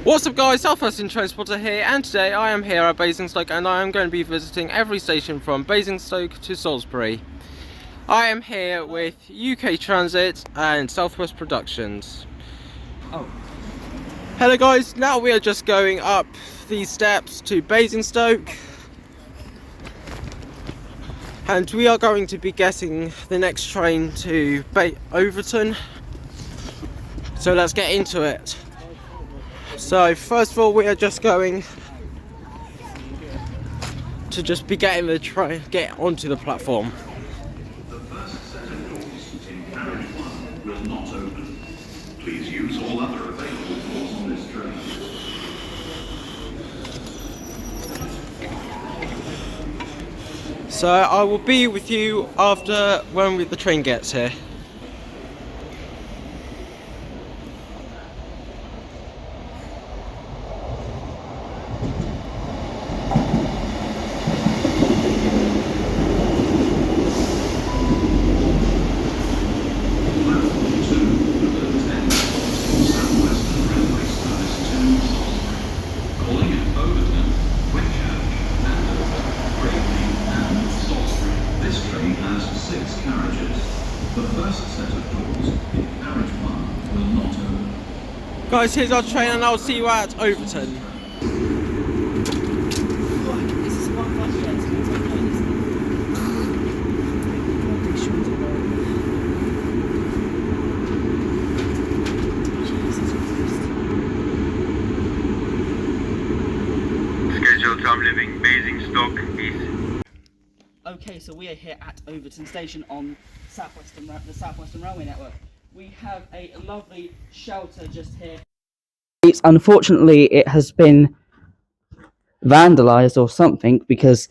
What's up guys, Southwestern Transporter here, and today I am here at Basingstoke and I am going to be visiting every station from Basingstoke to Salisbury. I am here with UK Transit and Southwest Productions. Hello guys, now we are just going up these steps to Basingstoke and we are going to be getting the next train to Overton. So let's get into it. So first of all, we are just going to just be getting the train, get onto the platform. The first set of doors in carriage 1 will not open. Please use all other available doors on this train. So I will be with you after when the train gets here. Guys, here's our train and I'll see you at Overton. Scheduled time living Basingstoke East. Okay, so we are here at Overton Station on the Southwestern Railway Network. We have a lovely shelter just here. Unfortunately, it has been vandalised or something because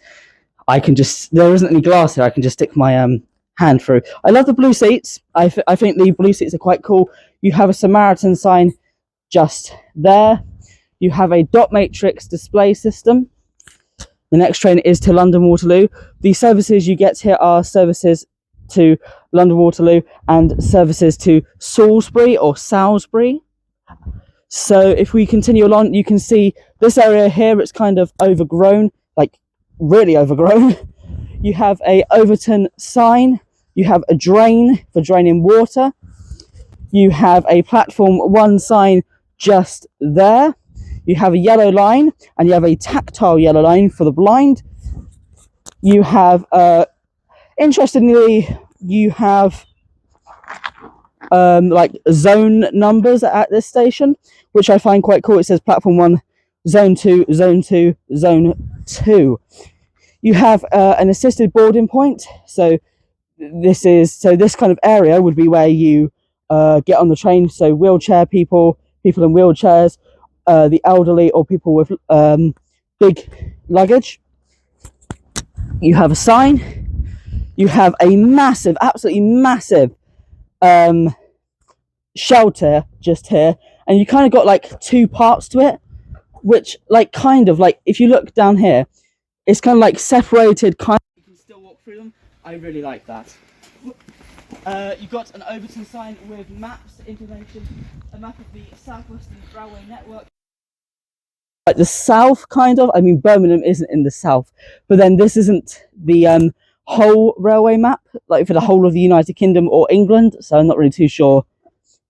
there isn't any glass here. I can just stick my hand through. I love the blue seats. I think the blue seats are quite cool. You have a Samaritan sign just there. You have a dot matrix display system. The next train is to London Waterloo. The services you get here are services to London Waterloo and services to Salisbury or Salisbury. So if we continue along, you can see this area here, it's kind of overgrown, like really overgrown. You have a Overton sign, you have a drain for draining water, you have a platform 1 sign just there, you have a yellow line and you have a tactile yellow line for the blind. You have interestingly, you have like zone numbers at this station, which I find quite cool. It says platform 1, zone 2, zone 2, zone 2. You have an assisted boarding point. So this kind of area would be where you get on the train. So wheelchair people in wheelchairs, the elderly, or people with big luggage. You have a sign. You have a massive, absolutely massive shelter just here, and you kind of got like 2 parts to it, which like kind of like if you look down here, it's kind of like separated, kind of, you can still walk through them. I really like that. You've got an Overton sign with maps, information, a map of the Southwestern Railway Network. Like the south, kind of. I mean, Birmingham isn't in the south, but then this isn't the whole railway map, like for the whole of the United Kingdom or England. So I'm not really too sure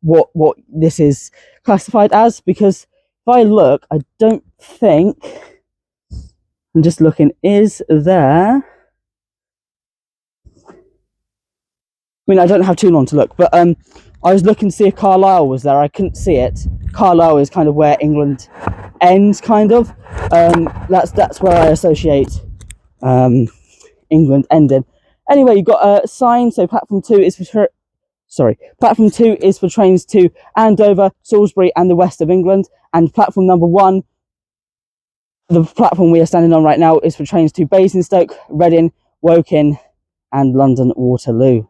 what this is classified as, because if I look, I don't think, I'm just looking, is there, I mean, I don't have too long to look, but I was looking to see if Carlisle was there. I couldn't see it. Carlisle is kind of where England ends, kind of. That's where I associate England ending. Anyway, you've got a sign. So platform 2 is for trains to Andover, Salisbury, and the west of England. And platform number 1, the platform we are standing on right now, is for trains to Basingstoke, Reading, Woking, and London Waterloo.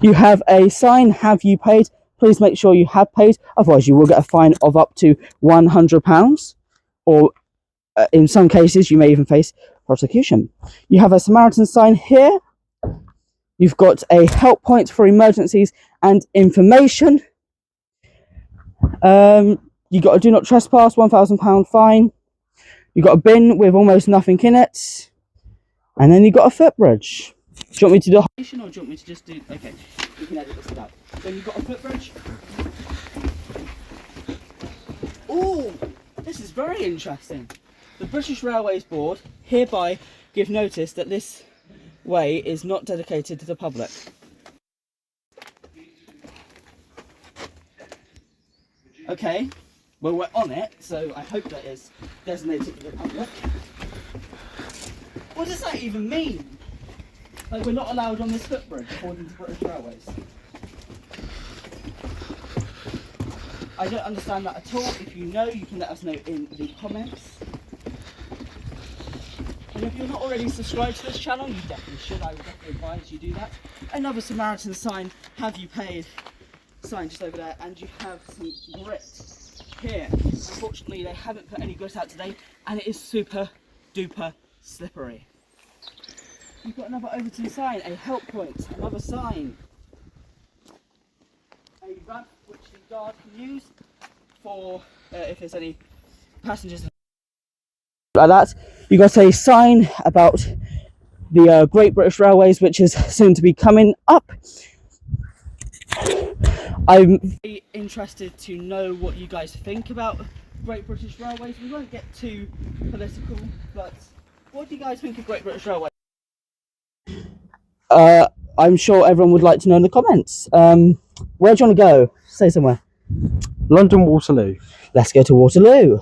You have a sign, have you paid? Please make sure you have paid, otherwise you will get a fine of up to £100, or in some cases you may even face prosecution. You have a Samaritan sign here. You've got a help point for emergencies and information. You got a do not trespass, £1,000 fine. You got a bin with almost nothing in it, and then you got a footbridge. Do you want me to do a or do you want me to just do? Okay, you can edit this out. Then you've got a footbridge. Oh, this is very interesting. The British Railways Board hereby give notice that this way is not dedicated to the public. Okay, well we're on it, so I hope that is designated to the public. What does that even mean? Like we're not allowed on this footbridge according to British Railways. I don't understand that at all. If you know, you can let us know in the comments. And if you're not already subscribed to this channel, you definitely should. I would definitely advise you do that. Another Samaritan sign, have you paid? Sign just over there, and you have some grit here. Unfortunately, they haven't put any grit out today, and it is super duper slippery. You've got another Overton sign, a help point, another sign. A ramp which the guard can use for if there's any passengers like that. You got a sign about the Great British Railways, which is soon to be coming up. I'm very interested to know what you guys think about Great British Railways. We won't get too political, but what do you guys think of Great British Railways? I'm sure everyone would like to know in the comments. Where do you want to go? Say somewhere. London Waterloo. Let's go to Waterloo.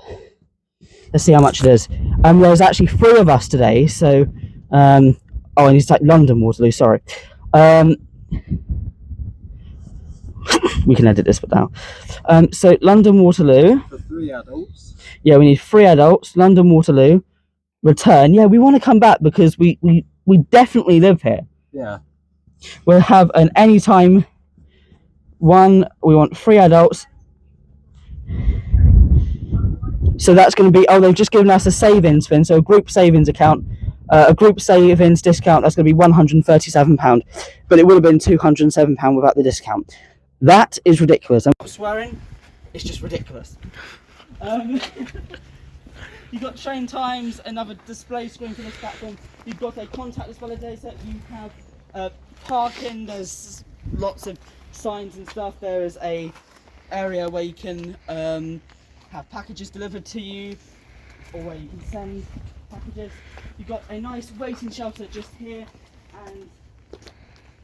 Let's see how much it is. There's actually 3 of us today, so oh, I need to type London Waterloo, sorry. We can edit this bit now. So London Waterloo. For 3 adults. Yeah, we need 3 adults. London Waterloo. Return. Yeah, we want to come back because we definitely live here. Yeah. We'll have an anytime one. We want 3 adults. So that's going to be, oh, they've just given us a savings thing, so a group savings account, a group savings discount, that's going to be £137, but it would have been £207 without the discount. That is ridiculous. I'm not swearing, it's just ridiculous. You've got train times, another display screen for this platform, you've got a contactless validator, you have parking, there's lots of signs and stuff, there is a area where you can have packages delivered to you, or where you can send packages. You've got a nice waiting shelter just here, and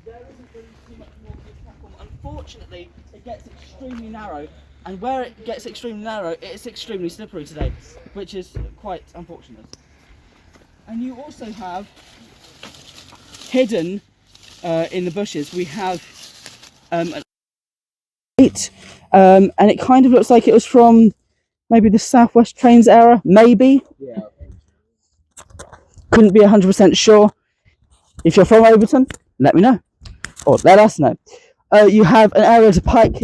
there isn't really too much more to this platform. Unfortunately, it gets extremely narrow, and where it gets extremely narrow, it is extremely slippery today, which is quite unfortunate. And you also have, hidden in the bushes, we have and it kind of looks like it was from maybe the South West Trains era, maybe. Yeah. Couldn't be 100% sure. If you're from Overton, let me know, or let us know. You have an area to park.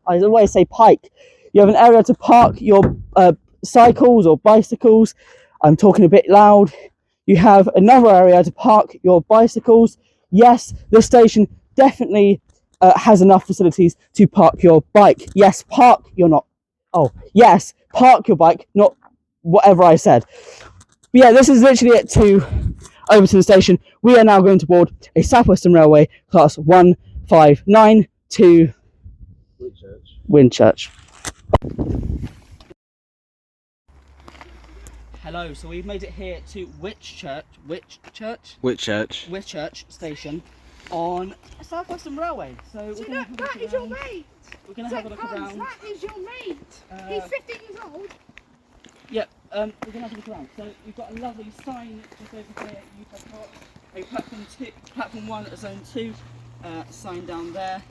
I always say pike. You have an area to park your cycles or bicycles. I'm talking a bit loud. You have another area to park your bicycles. Yes, the station definitely has enough facilities to park your bike. Yes, park your not. Oh, yes, park your bike, not whatever I said. But yeah, this is literally it to Overton Station. We are now going to board a South Western Railway class 159 to Winchurch. Hello, so we've made it here to Whitchurch Station on South Western Railway. So we're going to that is your mate. We're going to have a look around. That is your mate. He's 15 years old. Yep, we're going to have a look around. So we've got a lovely sign just over here. You've got a platform 1 at zone 2 sign down there.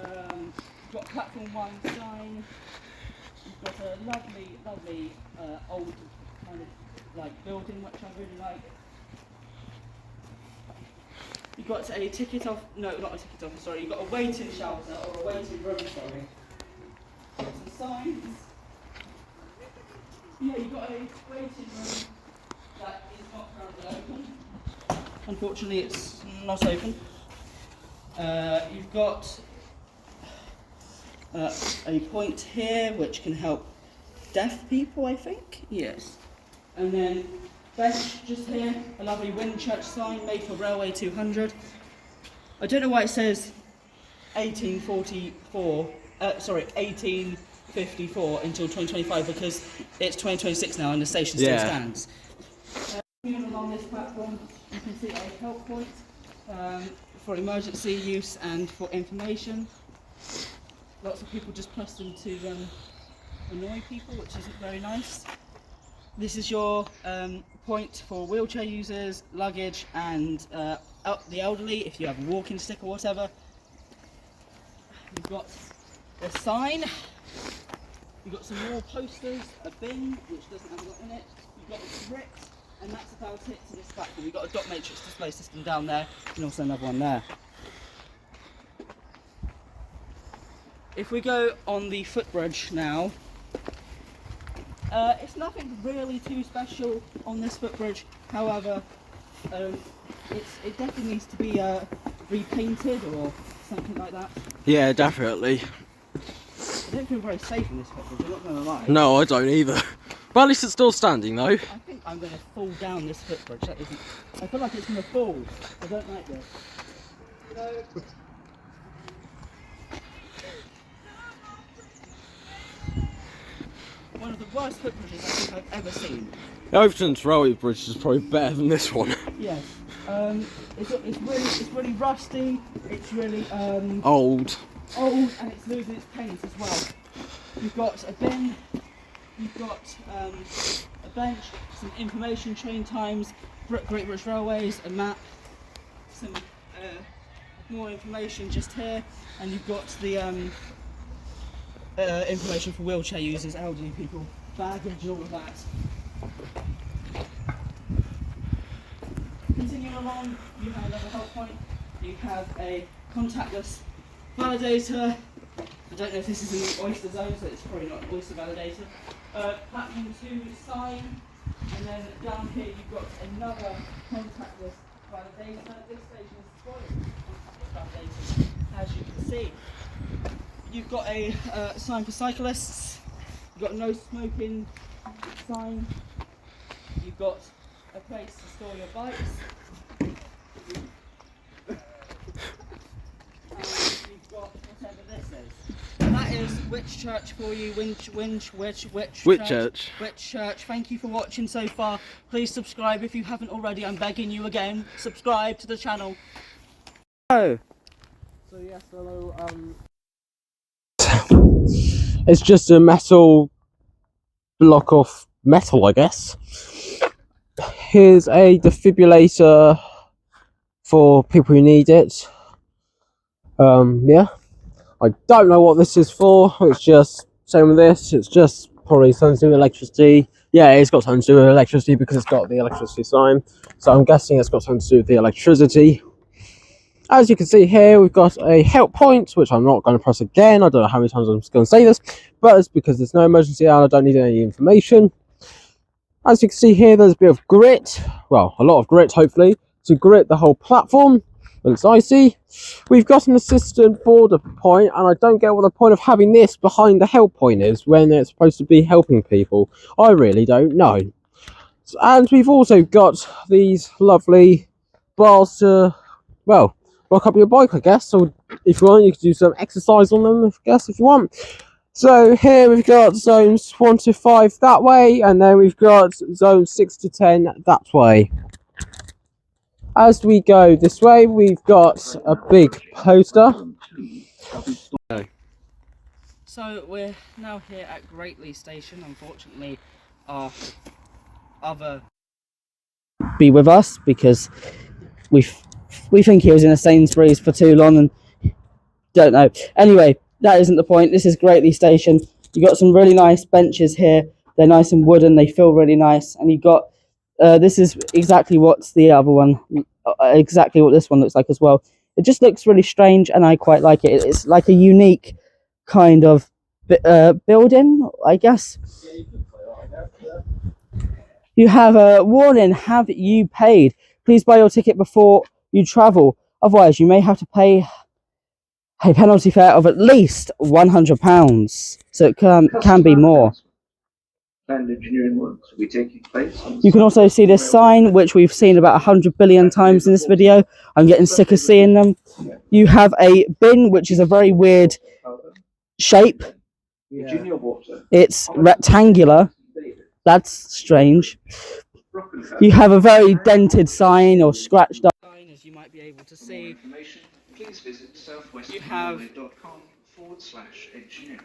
We've got platform 1 sign. We've got a lovely old kind of like building, which I really like. You've got a ticket off, no, not a ticket office, sorry, you've got a waiting shelter, or a waiting room, sorry. Got some signs. Yeah, you've got a waiting room that is not currently open. Unfortunately, it's not open. You've got a point here which can help deaf people, I think. Yes. And then bench just here, a lovely Winchurch sign made for Railway 200. I don't know why it says 1854 until 2025 because it's 2026 now and the station still stands. Moving along this platform, you can see a help point for emergency use and for information. Lots of people just press them to annoy people, which isn't very nice. This is your point for wheelchair users, luggage, and the elderly, if you have a walking stick or whatever. You've got a sign, you've got some more posters, a bin, which doesn't have a lot in it, you've got a grit, and that's about it to this platform. You've got a dot matrix display system down there, and also another one there. If we go on the footbridge now, it's nothing really too special on this footbridge. However, it definitely needs to be repainted or something like that. Yeah, definitely. I don't feel very safe in this footbridge, I'm not going to lie. No, I don't either. But at least it's still standing though. I think I'm going to fall down this footbridge. That isn't. I feel like it's going to fall. I don't like this. So, one of the worst footbridges I think I've ever seen. Overton's Railway Bridge is probably better than this one. Yes. It's really rusty. It's really Old, and it's losing its paint as well. You've got a bin. You've got a bench, some information, train times, Great British Railways, a map, some more information just here, and you've got the information for wheelchair users, elderly people, baggage, all of that. Continuing along, you have another help point. You have a contactless validator. I don't know if this is in the oyster zone, so it's probably not an oyster validator. Platform 2 sign, and then down here you've got another contactless validator. This station is full of contactless validators, as you can see. You've got a sign for cyclists. You've got a no smoking sign. You've got a place to store your bikes. And you've got whatever this is. And that is Whitchurch for you. Whitchurch. Whitchurch. Thank you for watching so far. Please subscribe if you haven't already. I'm begging you again. Subscribe to the channel. Oh. So yes, hello. It's just a metal block of metal, I guess. Here's a defibrillator for people who need it. Yeah, I don't know what this is for. It's just same with this. It's just probably something to do with electricity. Yeah, it's got something to do with electricity because it's got the electricity sign. So I'm guessing it's got something to do with the electricity. As you can see here, we've got a help point, which I'm not going to press again. I don't know how many times I'm going to say this, but it's because there's no emergency and I don't need any information. As you can see here, there's a bit of grit, well, a lot of grit, hopefully, to grit the whole platform when it's icy. We've got an assistant border point, and I don't get what the point of having this behind the help point is when it's supposed to be helping people. I really don't know. And we've also got these lovely bars to, well, lock up your bike, I guess. So if you want, you can do some exercise on them, I guess, if you want. So here we've got zones 1 to 5 that way, and then we've got zones 6 to 10 that way. As we go this way, we've got a big poster. So we're now here at Greatley Station. Unfortunately, our other be with us because we think he was in a Sainsbury's for too long and don't know. Anyway, that isn't the point. This is Greatley Station. You got some really nice benches here. They're nice and wooden. They feel really nice. And you got this is exactly what the other one, exactly what this one looks like as well. It just looks really strange, and I quite like it. It's like a unique kind of building, I guess. You have a warning. Have you paid? Please buy your ticket before you travel. Otherwise, you may have to pay a penalty fare of at least £100. So it can be more. Planned engineering works will be taking place on You can also see this sign, which we've seen about 100 billion times in this video. I'm getting sick of seeing them. You have a bin, which is a very weird shape. It's rectangular. That's strange. You have a very dented sign or scratched up sign, as you might be able to see. Please visit You have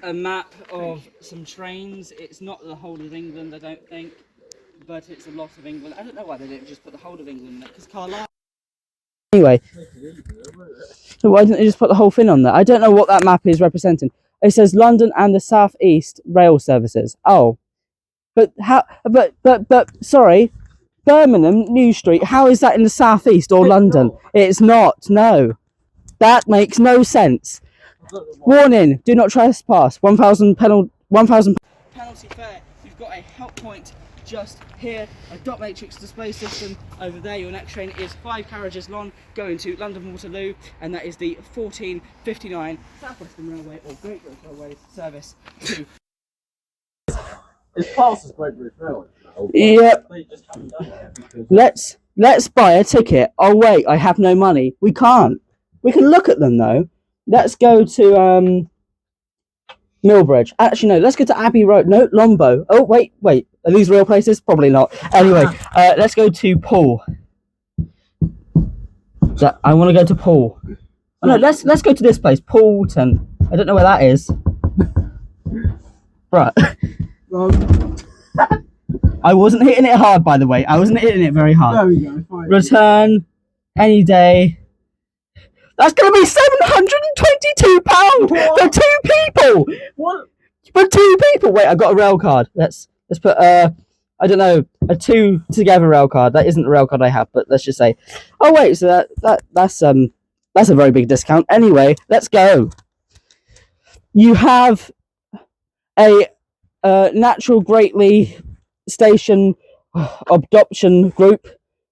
a map of some trains. It's not the whole of England, I don't think, but it's a lot of England. I don't know why they didn't just put the whole of England in it, because Carlisle. Anyway, so why didn't they just put the whole thing on there? I don't know what that map is representing. It says London and the South East rail services. Oh, but how? But sorry, Birmingham New Street. How is that in the South East or London? It's not. No, that makes no sense. Warning: do not trespass. 1,000 penalty. 1,000 penalty fare. You've got a help point just here, a dot matrix display system over there. Your next train is 5 carriages long, going to London Waterloo, and that is the 1459 South Western Railway or Great British Railways service to. It's past as Great British Railway. Yep. Let's buy a ticket. Oh wait, I have no money. We can't. We can look at them though. Let's go to Millbridge. Actually, no. Let's go to Abbey Road. No, Lombo. Oh wait. Are these real places? Probably not. Anyway, let's go to Poole. So I want to go to Poole. Oh, no, let's go to this place, Poulton. I don't know where that is. Right. I wasn't hitting it hard, by the way. I wasn't hitting it very hard. There we go. Fine. Return any day. That's going to be £722 for 2 people. What? For 2 people. Wait, I've got a rail card. Let's put I don't know, a 2 together rail card. That isn't the rail card I have, but let's just say. Oh wait, so that's a very big discount. Anyway, let's go. You have a natural greatly station adoption group,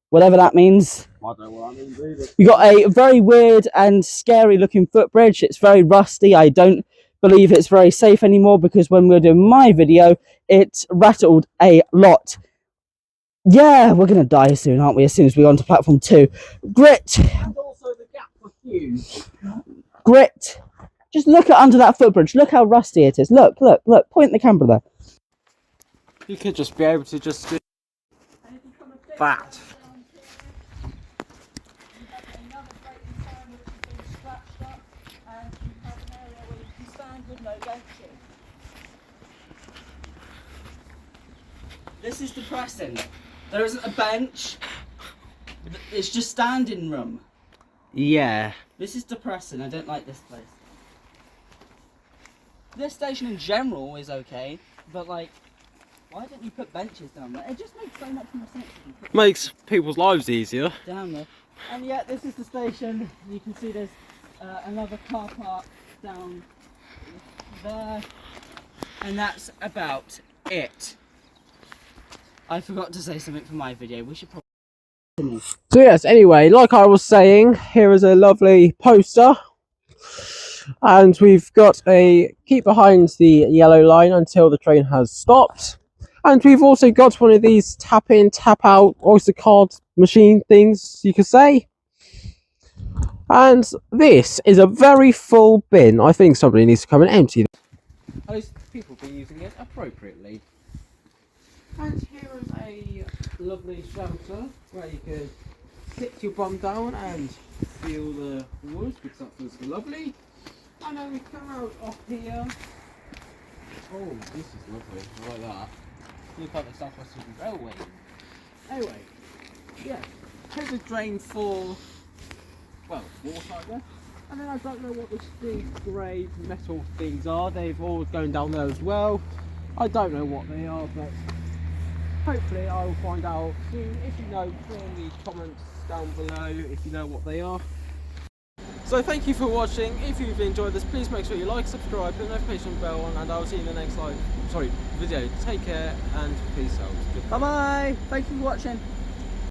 whatever that means. I don't know what I mean, either. You got a very weird and scary looking footbridge. It's very rusty. I don't believe it's very safe anymore, because when we were doing my video, it rattled a lot. Yeah, we're gonna die soon, aren't we? As soon as we go on to platform 2. Grit. And also the gap was huge. Grit. Just look at under that footbridge. Look how rusty it is. Look. Point the camera there. You could just be able to just do that. This is depressing. There isn't a bench. It's just standing room. Yeah. This is depressing. I don't like this place. This station in general is okay, but like, why don't you put benches down there? It just makes so much more sense if you put Makes people's lives easier. down there. And yet, this is the station. You can see there's another car park down there, and that's about it. I forgot to say something for my video. We should probably. So yes, anyway, like I was saying, here is a lovely poster. And we've got a keep behind the yellow line until the train has stopped. And we've also got one of these tap in, tap out Oyster card machine things, you could say. And this is a very full bin. I think somebody needs to come and empty it. At least people be using it appropriately. And here is a lovely shelter where you could sit your bum down and feel the wood, because that feels lovely. And then we come out off here. Oh, this is lovely. I like that. Look like the South Western Railway. Anyway, yeah. Here's a drain for, well, water, I guess. And then I don't know what the big grey metal things are. They've all going down there as well. I don't know what they are, but hopefully I will find out soon. If you know, put in the comments down below if you know what they are. So thank you for watching. If you've enjoyed this, please make sure you like, subscribe, put the notification bell on, and I'll see you in the next video. Take care and peace out. Goodbye. Bye bye. Thank you for watching.